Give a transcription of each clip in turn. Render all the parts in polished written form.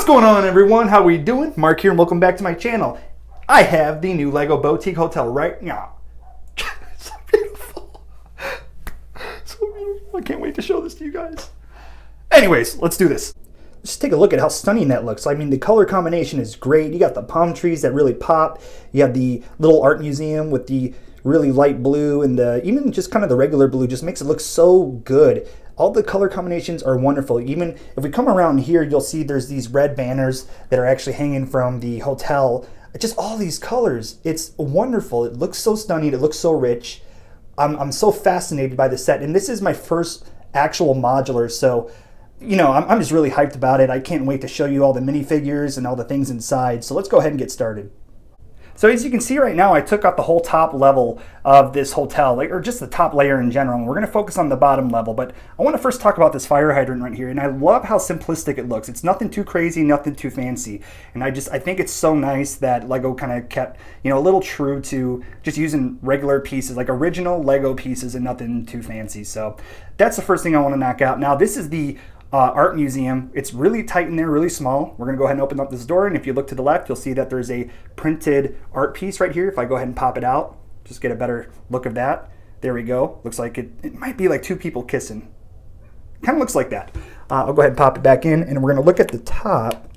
going on, everyone? How we doing? Mark here and welcome back to my channel. I have the new Lego Boutique Hotel right now. So beautiful. So beautiful. I can't wait to show this to you guys. Anyways, let's do this. Just take a look at how stunning that looks. I mean, the color combination is great. You got the palm trees that really pop. You have the little art museum with the really light blue, and even just kind of the regular blue just makes it look so good. All the color combinations are wonderful. Even if we come around here, you'll see there's these red banners that are actually hanging from the hotel. Just all these colors. It's wonderful. It looks so stunning. It looks so rich. I'm so fascinated by the set. And this is my first actual modular, so you know, I'm just really hyped about it. I can't wait to show you all the minifigures and all the things inside. So let's go ahead and get started. So as you can see right now, I took out the whole top level of this hotel, or just the top layer in general. And we're going to focus on the bottom level, but I want to first talk about this fire hydrant right here. And I love how simplistic it looks. It's nothing too crazy, nothing too fancy. And I think it's so nice that Lego kind of kept, you know, a little true to just using regular pieces, like original Lego pieces, and nothing too fancy. So that's the first thing I want to knock out. Now this is the art museum. It's really tight in there, really small. We're gonna go ahead and open up this door, and if you look to the left, you'll see that there's a printed art piece right here. If I go ahead and pop it out, just get a better look of that. There we go. Looks like it might be like two people kissing. Kind of looks like that. I'll go ahead and pop it back in, and we're gonna look at the top.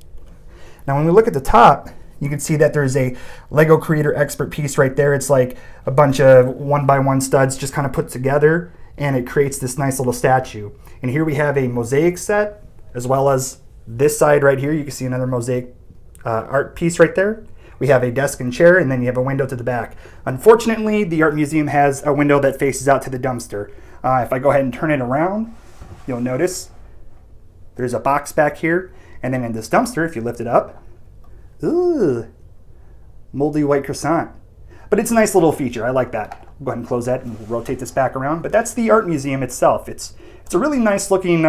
Now when we look at the top, you can see that there's a Lego Creator Expert piece right there. It's like a bunch of 1x1 studs just kind of put together, and it creates this nice little statue. And here we have a mosaic set, as well as this side right here. You can see another mosaic art piece right there. We have a desk and chair, and then you have a window to the back. Unfortunately, the art museum has a window that faces out to the dumpster. If I go ahead and turn it around, you'll notice there's a box back here. And then in this dumpster, if you lift it up, ooh, moldy white croissant. But it's a nice little feature. I like that. Go ahead and close that, and we'll rotate this back around. But that's the art museum itself. It's a really nice looking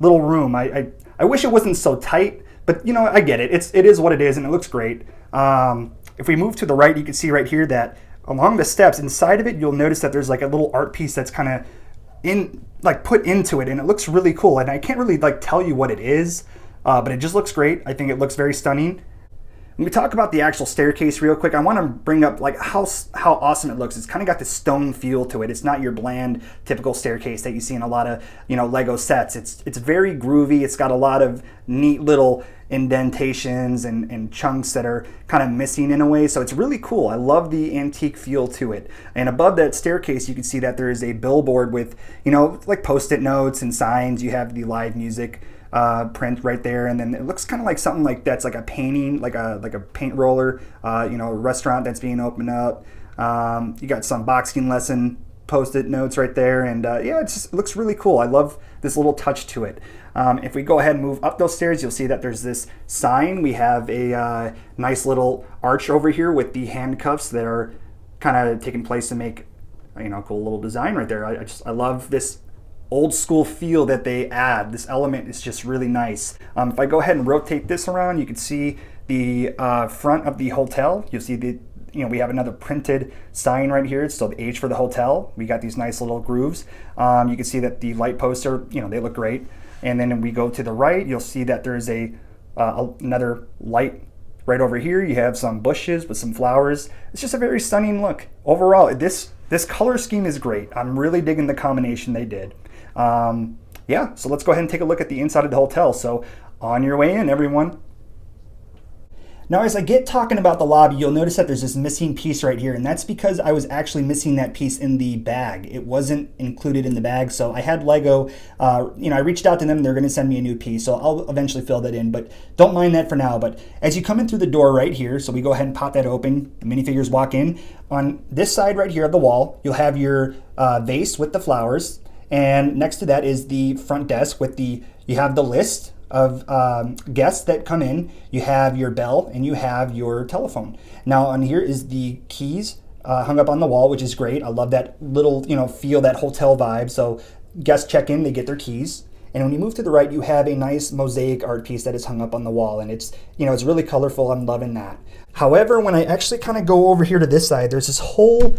little room. I wish it wasn't so tight, but you know, I get it. It is what it is, and it looks great. If we move to the right, you can see right here that along the steps inside of it, you'll notice that there's like a little art piece that's kind of put into it, and it looks really cool. And I can't really tell you what it is, but it just looks great. I think it looks very stunning. When we talk about the actual staircase real quick, I want to bring up how awesome it looks. It's kind of got this stone feel to it. It's not your bland typical staircase that you see in a lot of Lego sets. It's very groovy. It's got a lot of neat little indentations and chunks that are kind of missing in a way. So it's really cool. I love the antique feel to it. And above that staircase, you can see that there is a billboard with like post-it notes and signs. You have the live music print right there, and then it looks kind of like something like that's like a painting, like a paint roller, a restaurant that's being opened up. You got some boxing lesson post-it notes right there, and yeah, it looks really cool. I love this little touch to it. If we go ahead and move up those stairs, you'll see that there's this sign. We have a nice little arch over here with the handcuffs that are kind of taking place to make cool little design right there. I love this old school feel that they add. This element is just really nice. If I go ahead and rotate this around, you can see the front of the hotel. You'll see we have another printed sign right here. It's still the H for the hotel. We got these nice little grooves. You can see that the light posts are, they look great. And then when we go to the right, you'll see that there's another light right over here. You have some bushes with some flowers. It's just a very stunning look. Overall, this color scheme is great. I'm really digging the combination they did. Yeah, so let's go ahead and take a look at the inside of the hotel. So on your way in, everyone. Now as I get talking about the lobby, you'll notice that there's this missing piece right here, and that's because I was actually missing that piece in the bag. It wasn't included in the bag, so I had Lego, I reached out to them, they're gonna send me a new piece, so I'll eventually fill that in, but don't mind that for now. But as you come in through the door right here, so we go ahead and pop that open, the minifigures walk in. On this side right here of the wall, you'll have your vase with the flowers, and next to that is the front desk with you have the list of guests that come in, you have your bell, and you have your telephone. Now on here is the keys hung up on the wall, which is great. I love that little, feel, that hotel vibe. So guests check in, they get their keys. And when you move to the right, you have a nice mosaic art piece that is hung up on the wall, and it's really colorful. I'm loving that. However, when I actually kind of go over here to this side, there's this whole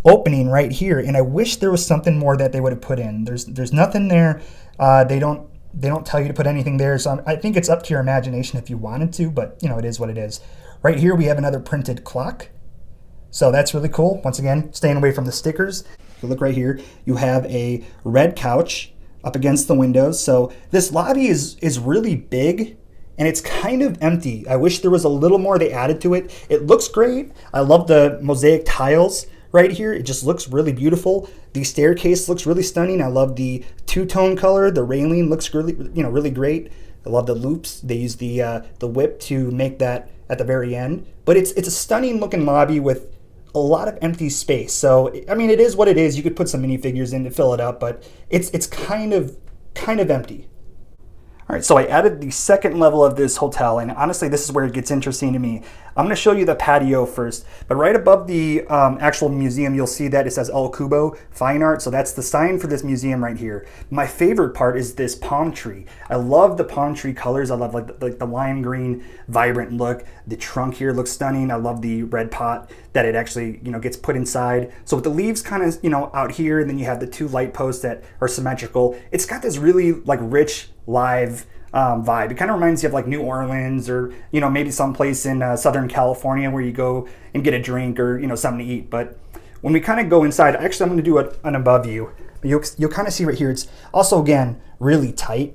opening right here, and I wish there was something more that they would have put in. There's nothing there. They don't They don't tell you to put anything there, so I think it's up to your imagination if you wanted to, but you know, it is what it is. Right here we have another printed clock. So that's really cool. Once again, staying away from the stickers. If you look right here, you have a red couch up against the windows. So this lobby is really big and it's kind of empty. I wish there was a little more they added to it. It looks great. I love the mosaic tiles right here. It just looks really beautiful. The staircase looks really stunning. I love the two-tone color. The railing looks really, really great. I love the loops. They use the whip to make that at the very end. But it's a stunning looking lobby with a lot of empty space. So I mean, it is what it is. You could put some minifigures in to fill it up, but it's kind of empty. All right, so I added the second level of this hotel, and honestly, this is where it gets interesting to me. I'm going to show you the patio first, but right above the actual museum, you'll see that it says El Cubo Fine Art, so that's the sign for this museum right here. My favorite part is this palm tree. I love the palm tree colors. I love like the lime green, vibrant look. The trunk here looks stunning. I love the red pot that it actually gets put inside. So with the leaves kind of out here, and then you have the two light posts that are symmetrical. It's got this really like rich, live vibe. It kind of reminds you of like New Orleans or maybe someplace in Southern California where you go and get a drink or something to eat. But when we kind of go inside, actually I'm going to do an above view. You'll kind of see right here. It's also again really tight,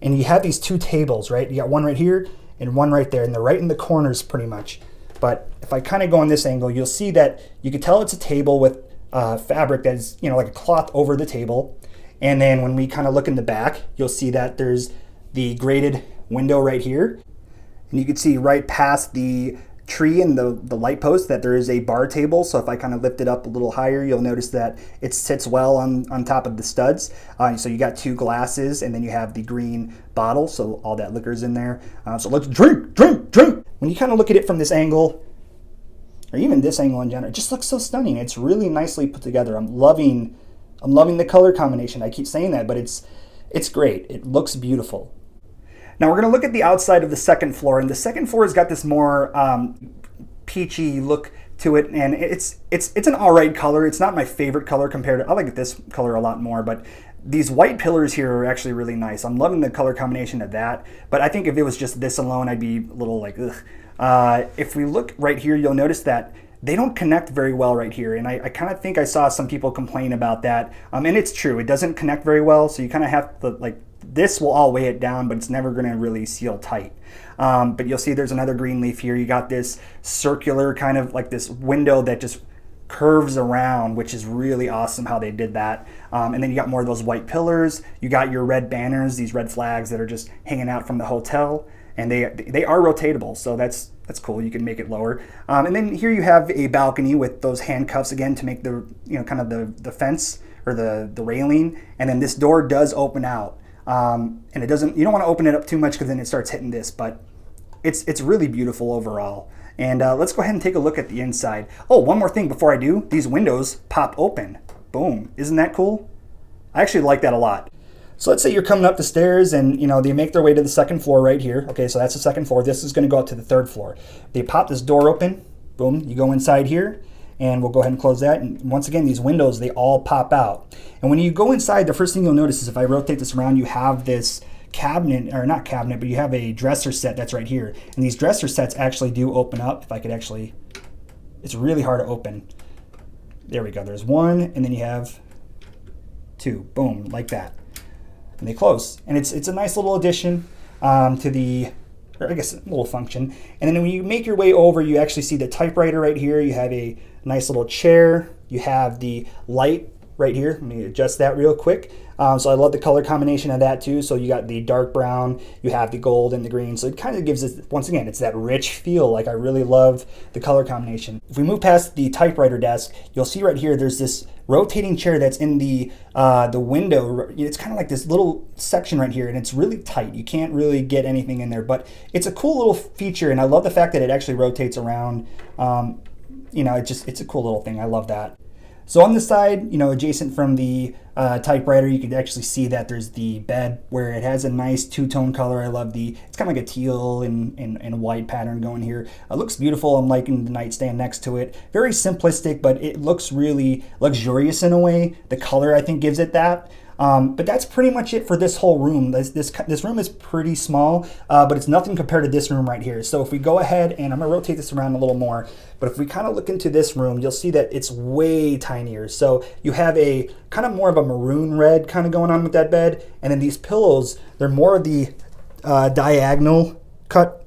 and you have these two tables, right? You got one right here and one right there, and they're right in the corners pretty much. But if I kind of go on this angle, you'll see that you can tell it's a table with fabric that is like a cloth over the table. And then when we kind of look in the back, you'll see that there's the grated window right here. And you can see right past the tree and the light post that there is a bar table. So if I kind of lift it up a little higher, you'll notice that it sits well on top of the studs. So you got two glasses, and then you have the green bottle. So all that liquor's in there. So let's drink. When you kind of look at it from this angle, or even this angle in general, it just looks so stunning. It's really nicely put together. I'm loving the color combination. I keep saying that, but it's great. It looks beautiful. Now we're going to look at the outside of the second floor, and the second floor has got this more peachy look to it, and it's an all right color. It's not my favorite color compared to, I like this color a lot more, but these white pillars here are actually really nice. I'm loving the color combination of that, but I think if it was just this alone, I'd be a little like, ugh. If we look right here, you'll notice that they don't connect very well right here, and I kind of think I saw some people complain about that, and it's true. It doesn't connect very well, so you kind of have to, like, this will all weigh it down, but it's never going to really seal tight. But you'll see there's another green leaf here. You got this circular kind of like this window that just curves around, which is really awesome how they did that. And then you got more of those white pillars. You got your red banners, these red flags that are just hanging out from the hotel, and they are rotatable, so that's cool. You can make it lower. And then here you have a balcony with those handcuffs again to make the kind of the fence or the railing, and then this door does open out. And it doesn't, you don't want to open it up too much because then it starts hitting this, but it's really beautiful overall. And let's go ahead and take a look at the inside. Oh, one more thing before I do, these windows pop open. Boom. Isn't that cool? I actually like that a lot. So let's say you're coming up the stairs and they make their way to the second floor right here. Okay, so that's the second floor. This is going to go up to the third floor. They pop this door open. Boom. You go inside here. And we'll go ahead and close that. And once again, these windows, they all pop out. And when you go inside, the first thing you'll notice is if I rotate this around, you have this cabinet, or not cabinet, but you have a dresser set that's right here. And these dresser sets actually do open up. If I could actually, it's really hard to open. There we go. There's one, and then you have two. Boom, like that. And they close. And it's a nice little addition to the, or I guess a little function. And then when you make your way over, you actually see the typewriter right here. You have a nice little chair. You have the light right here. Let me adjust that real quick. So I love the color combination of that too. So you got the dark brown, you have the gold and the green. So it kind of gives it, once again, it's that rich feel. Like I really love the color combination. If we move past the typewriter desk, you'll see right here, there's this rotating chair that's in the window. It's kind of like this little section right here, and it's really tight. You can't really get anything in there, but it's a cool little feature, and I love the fact that it actually rotates around. It's a cool little thing. I love that. So on this side, adjacent from the typewriter, you can actually see that there's the bed where it has a nice two-tone color. I love it's kind of like a teal and white pattern going here. It looks beautiful. I'm liking the nightstand next to it. Very simplistic, but it looks really luxurious in a way. The color, I think, gives it that. But that's pretty much it for this whole room. This room is pretty small, but it's nothing compared to this room right here. So if we go ahead, and I'm gonna rotate this around a little more, but if we kind of look into this room, you'll see that it's way tinier. So you have a kind of more of a maroon red kind of going on with that bed, and then these pillows, they're more of the diagonal cut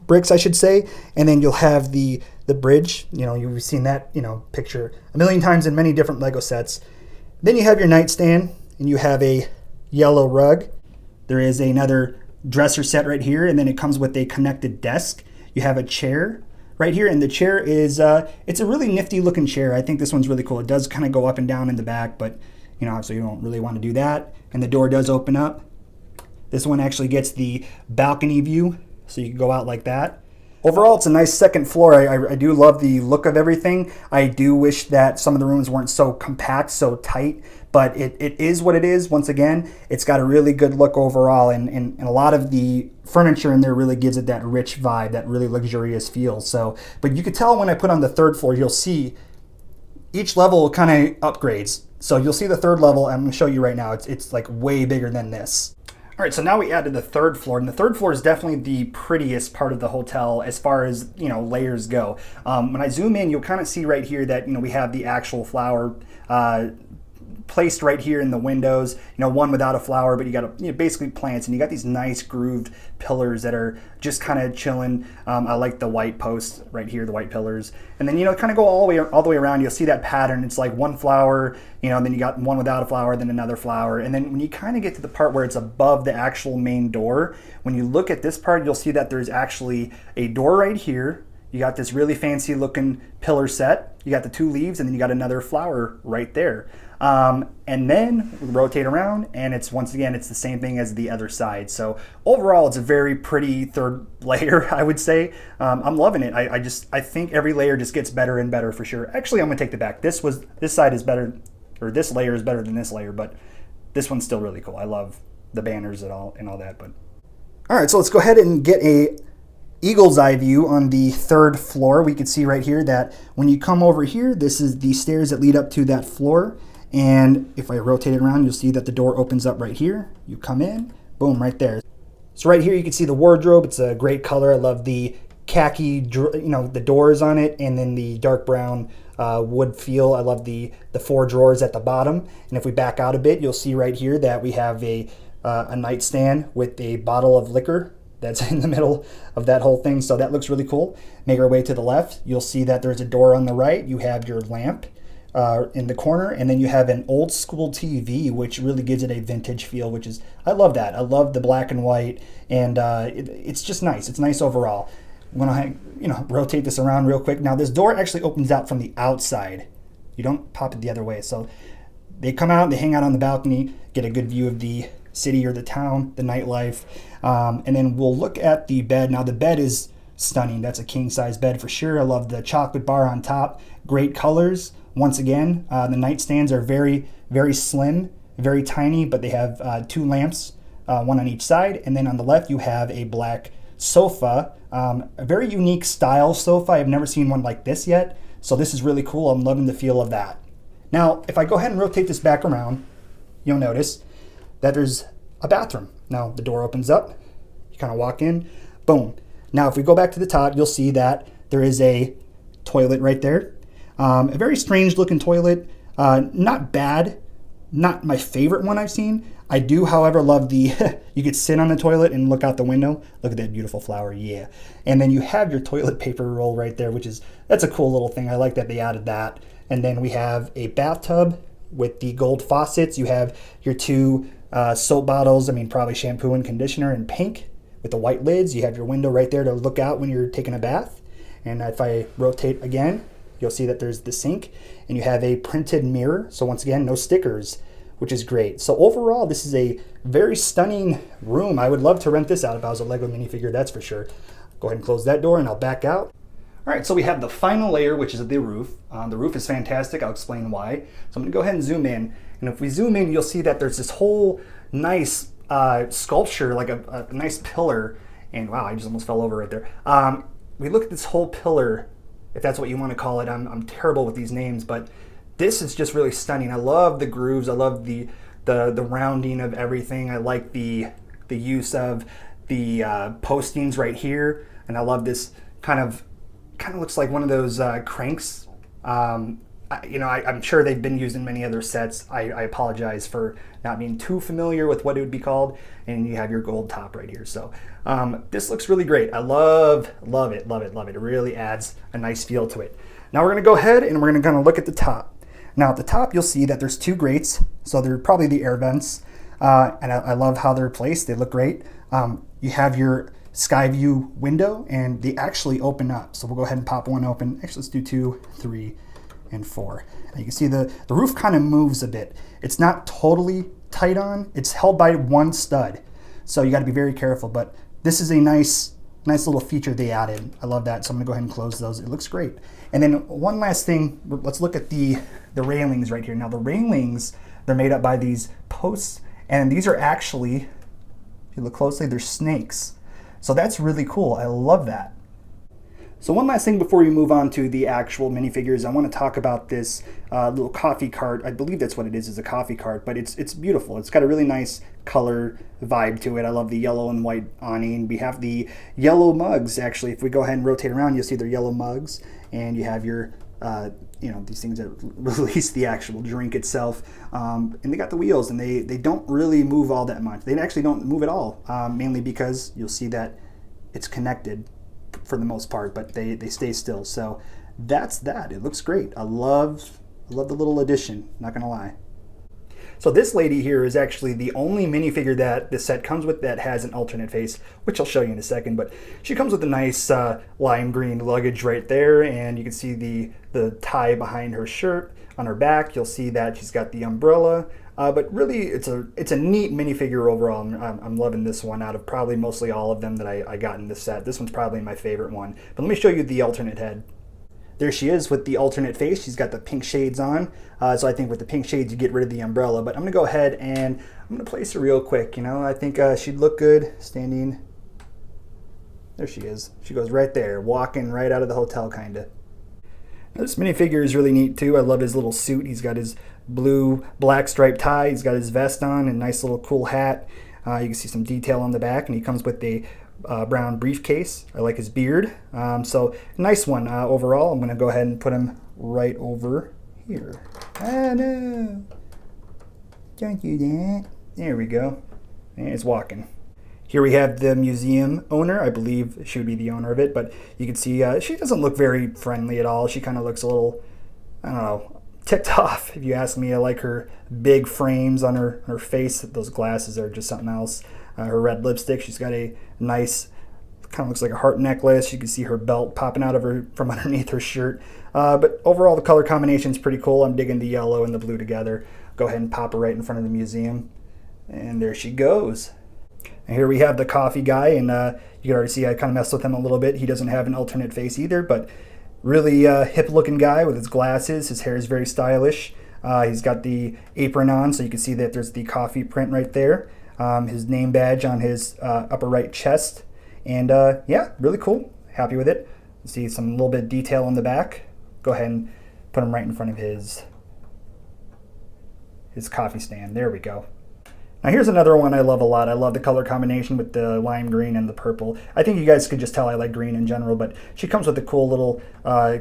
bricks, I should say, and then you'll have the bridge. You know, you've seen that, you know, picture a million times in many different Lego sets. Then you have your nightstand, and you have a yellow rug. There is another dresser set right here, and then it comes with a connected desk. You have a chair right here, and the chair is it's a really nifty looking chair. I think this one's really cool. It does kind of go up and down in the back, but you know, so you don't really want to do that. And the door does open up. This one actually gets the balcony view, so you can go out like that. Overall, it's a nice second floor. I do love the look of everything. I do wish that some of the rooms weren't so compact, so tight, but it is what it is. Once again, it's got a really good look overall, and a lot of the furniture in there really gives it that rich vibe, that really luxurious feel. So, but you could tell when I put on the third floor, you'll see each level kind of upgrades. So you'll see the third level, I'm gonna show you right now, it's like way bigger than this. All right, so now we added the third floor, and the third floor is definitely the prettiest part of the hotel as far as, you know, layers go. When I zoom in, you'll kind of see right here that, you know, we have the actual flower placed right here in the windows. You know, one without a flower, but you got basically plants, and you got these nice grooved pillars that are just kind of chilling. I like the white posts right here, the white pillars, and then, you know, kind of go all the way around. You'll see that pattern. It's like one flower, you know, and then you got one without a flower, then another flower, and then when you kind of get to the part where it's above the actual main door, when you look at this part, you'll see that there's actually a door right here. You got this really fancy looking pillar set. You got the two leaves, and then you got another flower right there. And then rotate around, and it's once again, it's the same thing as the other side. So overall, it's a very pretty third layer, I would say. I'm loving it. I think every layer just gets better and better for sure. Actually, I'm gonna take that back. This side is better, or this layer is better than this layer, but this one's still really cool. I love the banners and all that. But all right, so let's go ahead and get a eagle's eye view on the third floor. We can see right here that when you come over here, this is the stairs that lead up to that floor. And if I rotate it around, you'll see that the door opens up right here. You come in, boom, right there. So right here, you can see the wardrobe. It's a great color. I love the khaki, you know, the doors on it, and then the dark brown wood feel. I love the 4 drawers at the bottom. And if we back out a bit, you'll see right here that we have a nightstand with a bottle of liquor that's in the middle of that whole thing. So that looks really cool. Make our way to the left. You'll see that there's a door on the right. You have your lamp in the corner, and then you have an old school TV, which really gives it a vintage feel, which is, I love that. I love the black and white, and it's just nice. It's nice overall. When I, you know, rotate this around real quick. Now this door actually opens out from the outside. You don't pop it the other way. So they come out, they hang out on the balcony, get a good view of the city or the town, the nightlife. And then we'll look at the bed. Now the bed is stunning. That's a king size bed for sure. I love the chocolate bar on top. Great colors. Once again, the nightstands are very, very slim, very tiny, but they have 2 lamps, one on each side. And then on the left, you have a black sofa, a very unique style sofa. I've never seen one like this yet. So this is really cool. I'm loving the feel of that. Now, if I go ahead and rotate this back around, you'll notice that there's a bathroom. Now the door opens up, you kind of walk in, boom. Now if we go back to the top, you'll see that there is a toilet right there. A very strange looking toilet, not bad, not my favorite one I've seen. I do, however, love the, you could sit on the toilet and look out the window. Look at that beautiful flower, yeah. And then you have your toilet paper roll right there, that's a cool little thing. I like that they added that. And then we have a bathtub with the gold faucets. You have your 2 soap bottles, probably shampoo and conditioner in pink with the white lids. You have your window right there to look out when you're taking a bath. And if I rotate again, you'll see that there's the sink, and you have a printed mirror. So once again, no stickers, which is great. So overall, this is a very stunning room. I would love to rent this out if I was a Lego minifigure, that's for sure. Go ahead and close that door, and I'll back out. All right, so we have the final layer, which is the roof. The roof is fantastic. I'll explain why. So I'm gonna go ahead and zoom in. And if we zoom in, you'll see that there's this whole nice sculpture, like a nice pillar. And wow, I just almost fell over right there. We look at this whole pillar, if that's what you want to call it. I'm terrible with these names, but this is just really stunning. I love the grooves. I love the the rounding of everything. I like the use of the postings right here, and I love this kind of looks like one of those cranks. I'm sure they've been used in many other sets. I apologize for not being too familiar with what it would be called. And you have your gold top right here. So this looks really great. I love it. It really adds a nice feel to it. Now we're going to go ahead and we're going to kind of look at the top. Now at the top, you'll see that there's two grates. So they're probably the air vents. And I love how they're placed. They look great. You have your sky view window, and they actually open up. So we'll go ahead and pop one open. Actually, let's do 2, 3, and 4. And you can see the roof kind of moves a bit. It's not totally tight on. It's held by one stud. So you got to be very careful. But this is a nice little feature they added. I love that. So I'm going to go ahead and close those. It looks great. And then one last thing. Let's look at the railings right here. Now the railings, they're made up by these posts. And these are actually, if you look closely, they're snakes. So that's really cool. I love that. So one last thing before we move on to the actual minifigures, I want to talk about this little coffee cart. I believe that's what it is a coffee cart, but it's beautiful. It's got a really nice color vibe to it. I love the yellow and white awning. We have the yellow mugs, actually. If we go ahead and rotate around, you'll see they're yellow mugs, and you have your these things that release the actual drink itself. And they got the wheels, and they don't really move all that much. They actually don't move at all, mainly because you'll see that it's connected for the most part, but they stay still. So that's that. It looks great. I love the little addition, not gonna lie. So this lady here is actually the only minifigure that this set comes with that has an alternate face, which I'll show you in a second, but she comes with a nice lime green luggage right there, and you can see the tie behind her shirt. On her back, you'll see that she's got the umbrella, but really it's a neat minifigure overall. I'm loving this one out of probably mostly all of them that I got in this set. This one's probably my favorite one, but let me show you the alternate head. There she is with the alternate face. She's got the pink shades on. So I think with the pink shades, you get rid of the umbrella. But I'm going to go ahead and I'm going to place her real quick. I think she'd look good standing. There she is. She goes right there, walking right out of the hotel, kind of. This minifigure is really neat, too. I love his little suit. He's got his black striped tie. He's got his vest on and nice little cool hat. You can see some detail on the back, and he comes with a brown briefcase. I like his beard. So nice one overall. I'm going to go ahead and put him right over here. Ah, no. Don't do that. There we go. And it's walking. Here we have the museum owner. I believe she would be the owner of it, but you can see she doesn't look very friendly at all. She kind of looks a little, I don't know, ticked off, if you ask me. I like her big frames on her face. Those glasses are just something else. Her red lipstick. She's got a nice, kind of looks like a heart necklace. You can see her belt popping out of her from underneath her shirt. But overall, the color combination is pretty cool. I'm digging the yellow and the blue together. Go ahead and pop her right in front of the museum. And there she goes. And here we have the coffee guy, and you can already see I kind of messed with him a little bit. He doesn't have an alternate face either, but really hip-looking guy with his glasses. His hair is very stylish. He's got the apron on, so you can see that there's the coffee print right there. His name badge on his upper right chest. And yeah, really cool. Happy with it. See some little bit of detail on the back. Go ahead and put him right in front of his coffee stand. There we go. Now here's another one I love a lot. I love the color combination with the lime green and the purple. I think you guys could just tell I like green in general, but she comes with a cool little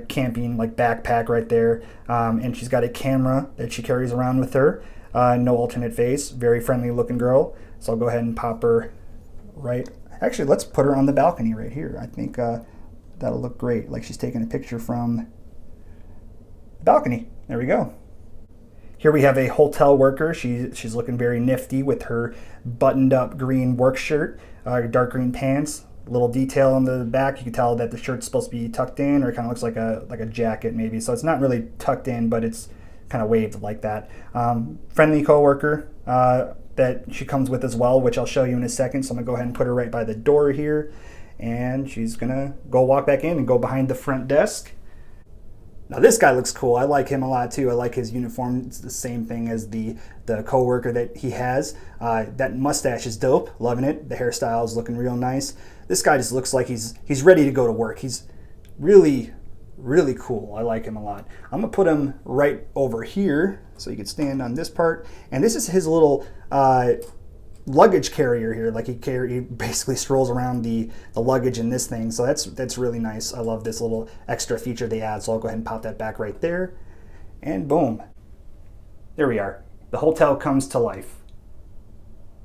camping like backpack right there. And she's got a camera that she carries around with her. No alternate face. Very friendly looking girl. So I'll go ahead and pop her right. Actually, let's put her on the balcony right here. I think that'll look great. Like she's taking a picture from the balcony. There we go. Here we have a hotel worker. She's looking very nifty with her buttoned up green work shirt, dark green pants, little detail on the back. You can tell that the shirt's supposed to be tucked in, or it kind of looks like a jacket maybe. So it's not really tucked in, but it's kind of waved like that. Friendly coworker that she comes with as well, which I'll show you in a second. So I'm gonna go ahead and put her right by the door here, and she's gonna go walk back in and go behind the front desk. Now this guy looks cool. I like him a lot too. I like his uniform. It's the same thing as the coworker that he has. That mustache is dope. Loving it. The hairstyle is looking real nice. This guy just looks like he's ready to go to work. He's really Really cool. I like him a lot. I'm gonna put him right over here so he can stand on this part. And this is his little luggage carrier here. Like he basically strolls around the luggage in this thing. So that's really nice. I love this little extra feature they add. So I'll go ahead and pop that back right there. And boom. There we are. The hotel comes to life.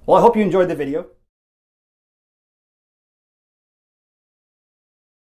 Well, I hope you enjoyed the video.